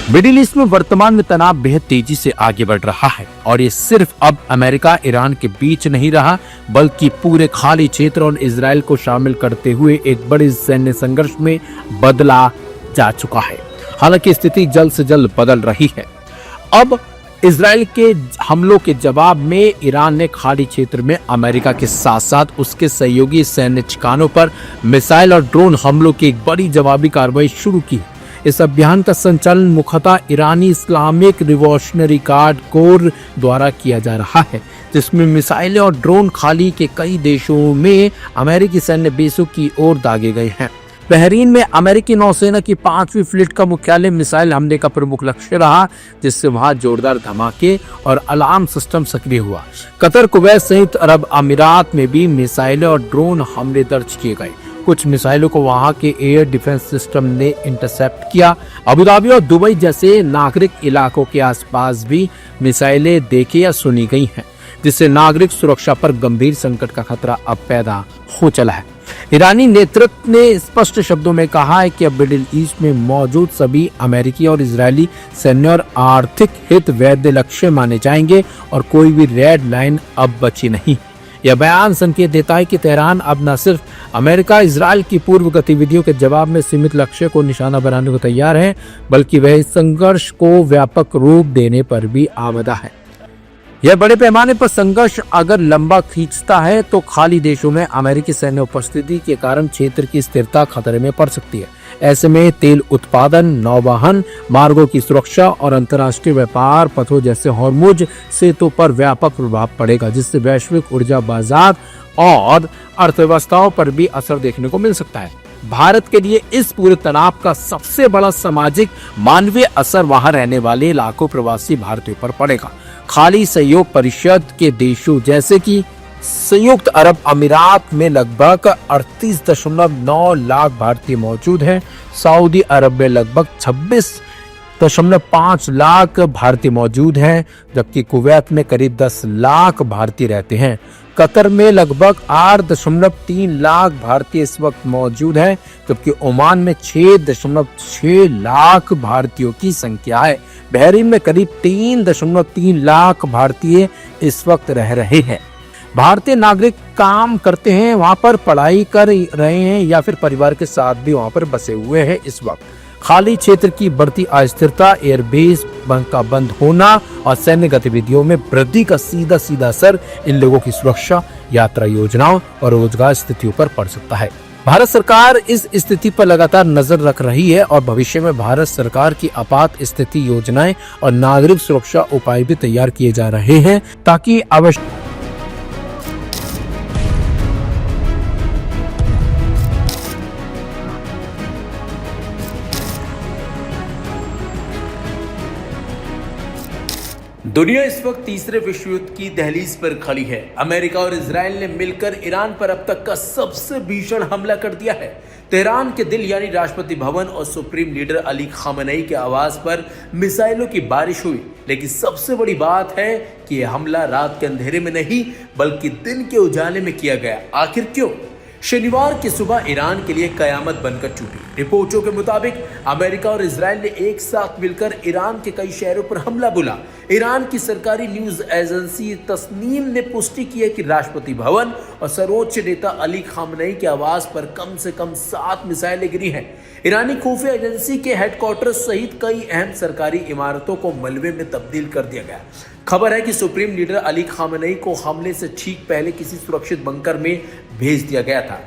Middle east में वर्तमान में तनाव बेहद तेजी से आगे बढ़ रहा है और ये सिर्फ अब अमेरिका ईरान के बीच नहीं रहा, बल्कि पूरे खाड़ी क्षेत्र और इजराइल को शामिल करते हुए एक बड़े सैन्य संघर्ष में बदला जा चुका है। हालांकि स्थिति जल्द से जल्द बदल रही है। अब इजराइल के हमलों के जवाब में ईरान ने खाड़ी क्षेत्र में अमेरिका के साथ साथ उसके सहयोगी सैन्य ठिकानों पर मिसाइल और ड्रोन हमलों की एक बड़ी जवाबी कार्रवाई शुरू की। इस अभियान का संचालन मुख्यतः ईरानी इस्लामिक रिवॉल्यूशनरी गार्ड कोर द्वारा किया जा रहा है, जिसमें मिसाइलें और ड्रोन खाड़ी के कई देशों में अमेरिकी सैन्य बेसों की ओर दागे गए हैं। बहरीन में अमेरिकी नौसेना की 5वीं फ्लीट का मुख्यालय मिसाइल हमले का प्रमुख लक्ष्य रहा, जिससे वहां जोरदार धमाके और अलार्म सिस्टम सक्रिय हुआ। कतर, कुवैत सहित अरब अमीरात में भी मिसाइलें और ड्रोन हमले दर्ज किए गए। कुछ मिसाइलों को वहां के एयर डिफेंस सिस्टम ने इंटरसेप्ट किया। अबुधाबी और दुबई जैसे नागरिक इलाकों के आसपास भी मिसाइलें देखी या सुनी गई हैं, जिससे नागरिक सुरक्षा पर गंभीर संकट का खतरा अब पैदा हो चला है। ईरानी नेतृत्व ने स्पष्ट शब्दों में कहा है कि अब मिडिल ईस्ट में मौजूद सभी अमेरिकी और इजरायली सैन्य और आर्थिक हित वैध लक्ष्य माने जाएंगे और कोई भी रेड लाइन अब बची नहीं। यह बयान संकेत देता है कि तेहरान अब न सिर्फ अमेरिका इजराइल की पूर्व गतिविधियों के जवाब में सीमित लक्ष्य को निशाना बनाने को तैयार है, बल्कि वह इस संघर्ष को व्यापक रूप देने पर भी आमादा है। यह बड़े पैमाने पर संघर्ष अगर लंबा खींचता है तो खाड़ी देशों में अमेरिकी सैन्य उपस्थिति के कारण क्षेत्र की स्थिरता खतरे में पड़ सकती है। ऐसे में तेल उत्पादन, नौवहन मार्गों की सुरक्षा और अंतर्राष्ट्रीय व्यापार पथों जैसे हॉर्मुज सेतु पर व्यापक प्रभाव पड़ेगा, जिससे वैश्विक ऊर्जा बाजार और अर्थव्यवस्थाओं पर भी असर देखने को मिल सकता है। भारत के लिए इस पूरे तनाव का सबसे बड़ा सामाजिक मानवीय असर वहां रहने वाले लाखों प्रवासी भारतीयों पर पड़ेगा। खाड़ी सहयोग परिषद के देशों जैसे कि संयुक्त अरब अमीरात में लगभग 38.9 लाख भारतीय मौजूद हैं। सऊदी अरब में लगभग 26.5 लाख भारतीय मौजूद हैं, जबकि कुवैत में करीब 10 लाख भारतीय रहते हैं। कतर में लगभग 8.3 लाख भारतीय इस वक्त मौजूद हैं, जबकि ओमान में 6.6 लाख भारतीयों की संख्या है। बहरीन में करीब 3.3 लाख भारतीय इस वक्त रह रहे हैं। भारतीय नागरिक काम करते हैं, वहां पर पढ़ाई कर रहे हैं या फिर परिवार के साथ भी वहां पर बसे हुए हैं। इस वक्त खाड़ी क्षेत्र की बढ़ती अस्थिरता, एयरबेस का बंद होना और सैन्य गतिविधियों में वृद्धि का सीधा असर इन लोगों की सुरक्षा, यात्रा योजनाओं और रोजगार स्थितियों पर पड़ सकता है। भारत सरकार इस स्थिति पर लगातार नजर रख रही है और भविष्य में भारत सरकार की आपात स्थिति योजनाएं और नागरिक सुरक्षा उपाय भी तैयार किए जा रहे हैं, ताकि आवश्यक दुनिया इस वक्त तीसरे विश्व युद्ध की दहलीज पर खड़ी है। अमेरिका और इजराइल ने मिलकर ईरान पर अब तक का सबसे भीषण हमला कर दिया है। तेहरान के दिल यानी राष्ट्रपति भवन और सुप्रीम लीडर अली खामेनी के आवास पर मिसाइलों की बारिश हुई, लेकिन सबसे बड़ी बात है कि यह हमला रात के अंधेरे में नहीं बल्कि दिन के उजाले में किया गया। आखिर क्यों? शनिवार की सुबह ईरान के लिए कयामत बनकर छूटी। रिपोर्टों के मुताबिक अमेरिका और इजराइल ने एक साथ मिलकर ईरान के कई शहरों पर हमला बोला। ईरान की सरकारी न्यूज एजेंसी तस्नीम ने पुष्टि की है कि राष्ट्रपति भवन और सर्वोच्च नेता अली खामेनी के आवास पर कम से कम 7 मिसाइलें गिरी हैं। ईरानी खुफिया एजेंसी के हेडक्वार्टर सहित कई अहम सरकारी इमारतों को मलबे में तब्दील कर दिया गया। खबर है कि सुप्रीम लीडर अली खामेनी को हमले से ठीक पहले किसी सुरक्षित बंकर में भेज दिया गया था।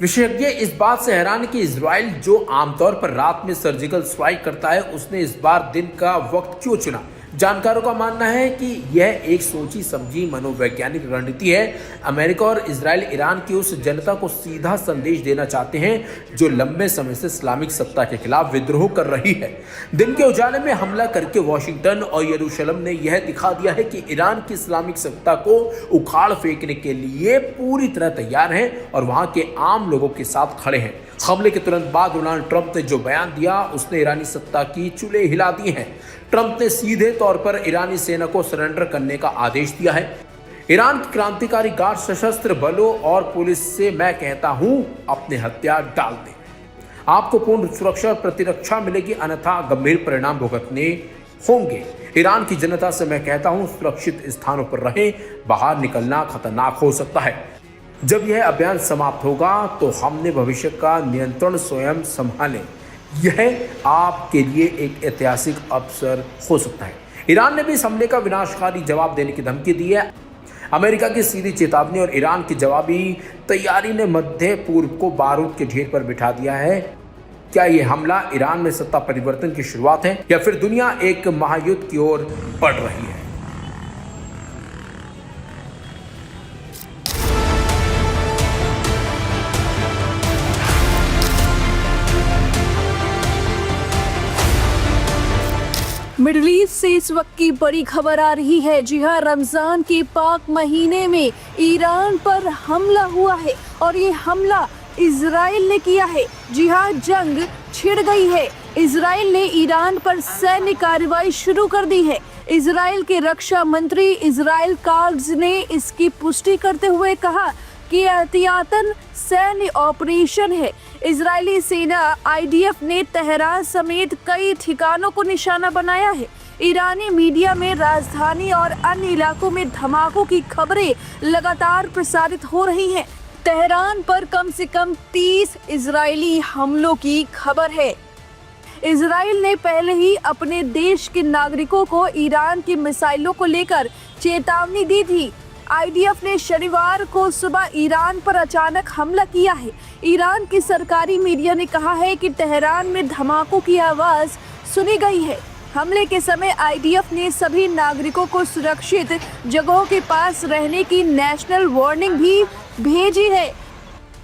विशेषज्ञ इस बात से हैरान कि इजराइल, जो आमतौर पर रात में सर्जिकल स्ट्राइक करता है, उसने इस बार दिन का वक्त क्यों चुना। जानकारों का मानना है कि यह एक सोची समझी मनोवैज्ञानिक रणनीति है। अमेरिका और इजराइल ईरान की उस जनता को सीधा संदेश देना चाहते हैं जो लंबे समय से इस्लामिक सत्ता के खिलाफ विद्रोह कर रही है। दिन के उजाले में हमला करके वॉशिंगटन और यरूशलेम ने यह दिखा दिया है कि ईरान की इस्लामिक सत्ता को उखाड़ फेंकने के लिए पूरी तरह तैयार है और वहां के आम लोगों के साथ खड़े हैं। हमले के तुरंत बाद डोनाल्ड ट्रंप ने जो बयान दिया, उसने ईरानी सत्ता की चूल्हे हिला दी हैं। ट्रंप ने सीधे तौर पर ईरानी सेना को सरेंडर करने का आदेश दिया है। ईरान की क्रांतिकारी गार्ड, सशस्त्र बलों और पुलिस से मैं कहता हूं, अपने हथियार डाल दें। आपको पूर्ण सुरक्षा और प्रतिरक्षा मिलेगी, अन्यथा गंभीर परिणाम भुगतने होंगे। ईरान की जनता से मैं कहता हूं, सुरक्षित स्थानों पर रहें, बाहर निकलना खतरनाक हो सकता है। जब यह अभियान समाप्त होगा तो हमने भविष्य का नियंत्रण स्वयं संभालें। यह आपके लिए एक ऐतिहासिक अवसर हो सकता है। ईरान ने भी इस हमले का विनाशकारी जवाब देने की धमकी दी है। अमेरिका की सीधी चेतावनी और ईरान की जवाबी तैयारी ने मध्य पूर्व को बारूद के ढेर पर बिठा दिया है। क्या यह हमला ईरान में सत्ता परिवर्तन की शुरुआत है या फिर दुनिया एक महायुद्ध की ओर बढ़ रही है? मिडिल ईस्ट से इस वक्त की बड़ी खबर आ रही है। जी हां, रमजान के पाक महीने में ईरान पर हमला हुआ है और ये हमला इजराइल ने किया है। जी हां, जंग छिड़ गई है। इजराइल ने ईरान पर सैन्य कार्रवाई शुरू कर दी है। इजराइल के रक्षा मंत्री इजराइल काट्ज ने इसकी पुष्टि करते हुए कहा कि एहतियातन सैन्य ऑपरेशन है। इजरायली सेना IDF ने तेहरान समेत कई ठिकानों को निशाना बनाया है। ईरानी मीडिया में राजधानी और अन्य इलाकों में धमाकों की खबरें लगातार प्रसारित हो रही हैं। तेहरान पर कम से कम 30 इजरायली हमलों की खबर है। इजराइल ने पहले ही अपने देश के नागरिकों को ईरान की मिसाइलों को लेकर चेतावनी दी थी। IDF ने शनिवार को सुबह ईरान पर अचानक हमला किया है। ईरान की सरकारी मीडिया ने कहा है कि तेहरान में धमाकों की आवाज सुनी गई है। हमले के समय IDF ने सभी नागरिकों को सुरक्षित जगहों के पास रहने की नेशनल वार्निंग भी भेजी है।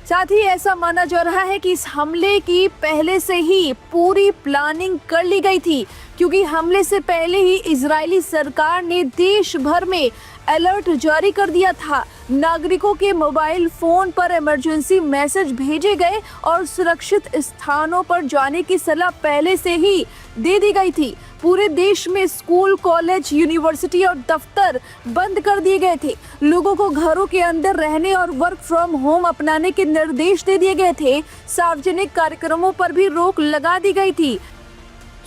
साथ ही ऐसा माना जा रहा है कि इस हमले की पहले से ही पूरी प्लानिंग कर ली गई थी, क्योंकि हमले से पहले ही इजरायली सरकार ने देश भर में अलर्ट जारी कर दिया था। नागरिकों के मोबाइल फोन पर इमरजेंसी मैसेज भेजे गए और सुरक्षित स्थानों पर जाने की सलाह पहले से ही दे दी गई थी। पूरे देश में स्कूल, कॉलेज, यूनिवर्सिटी और दफ्तर बंद कर दिए गए थे। लोगों को घरों के अंदर रहने और वर्क फ्रॉम होम अपनाने के निर्देश दे दिए गए थे। सार्वजनिक कार्यक्रमों पर भी रोक लगा दी गई थी।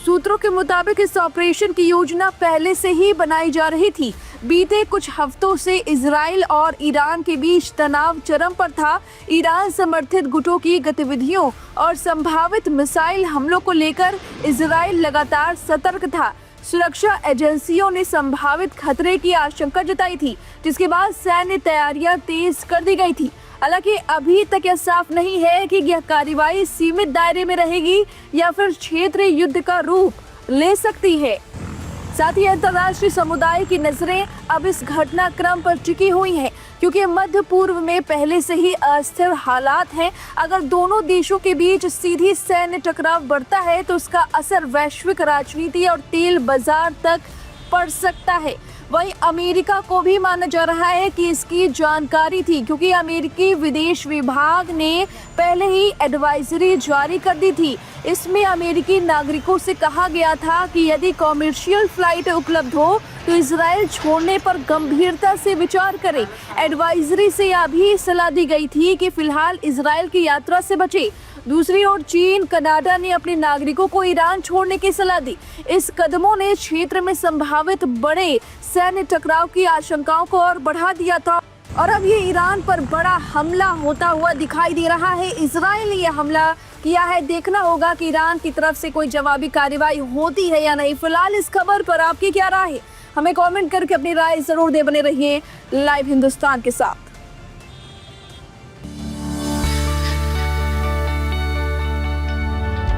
सूत्रों के मुताबिक इस ऑपरेशन की योजना पहले से ही बनाई जा रही थी। बीते कुछ हफ्तों से इजराइल और ईरान के बीच तनाव चरम पर था। ईरान समर्थित गुटों की गतिविधियों और संभावित मिसाइल हमलों को लेकर इजराइल लगातार सतर्क था। सुरक्षा एजेंसियों ने संभावित खतरे की आशंका जताई थी, जिसके बाद सैन्य तैयारियां तेज कर दी गई थी। हालांकि अभी तक यह साफ नहीं है कि यह कार्रवाई सीमित दायरे में रहेगी या फिर क्षेत्रीय युद्ध का रूप ले सकती है। साथ ही अंतर्राष्ट्रीय समुदाय की नजरें अब इस घटनाक्रम पर टिकी हुई हैं, क्योंकि मध्य पूर्व में पहले से ही अस्थिर हालात हैं। अगर दोनों देशों के बीच सीधी सैन्य टकराव बढ़ता है तो उसका असर वैश्विक राजनीति और तेल बाजार तक पड़ सकता है। वहीं अमेरिका को भी माना जा रहा है कि इसकी जानकारी थी, क्योंकि अमेरिकी विदेश विभाग ने पहले ही एडवाइजरी जारी कर दी थी। इसमें अमेरिकी नागरिकों से कहा गया था कि यदि कॉमर्शियल फ्लाइट उपलब्ध हो तो इजराइल छोड़ने पर गंभीरता से विचार करें। एडवाइजरी से यह भी सलाह दी गई थी कि फिलहाल इजराइल की यात्रा से बचे। दूसरी ओर चीन, कनाडा ने अपने नागरिकों को ईरान छोड़ने की सलाह दी। इस कदमों ने क्षेत्र में संभावित बड़े सैन्य टकराव की आशंकाओं को और बढ़ा दिया था और अब ये ईरान पर बड़ा हमला होता हुआ दिखाई दे रहा है। इजराइल ने यह हमला किया है। देखना होगा कि ईरान की तरफ से कोई जवाबी कार्रवाई होती है या नहीं। फिलहाल इस खबर पर आपकी क्या राय है? हमें कमेंट करके अपनी राय जरूर दे। बने रहिए लाइव हिंदुस्तान के साथ।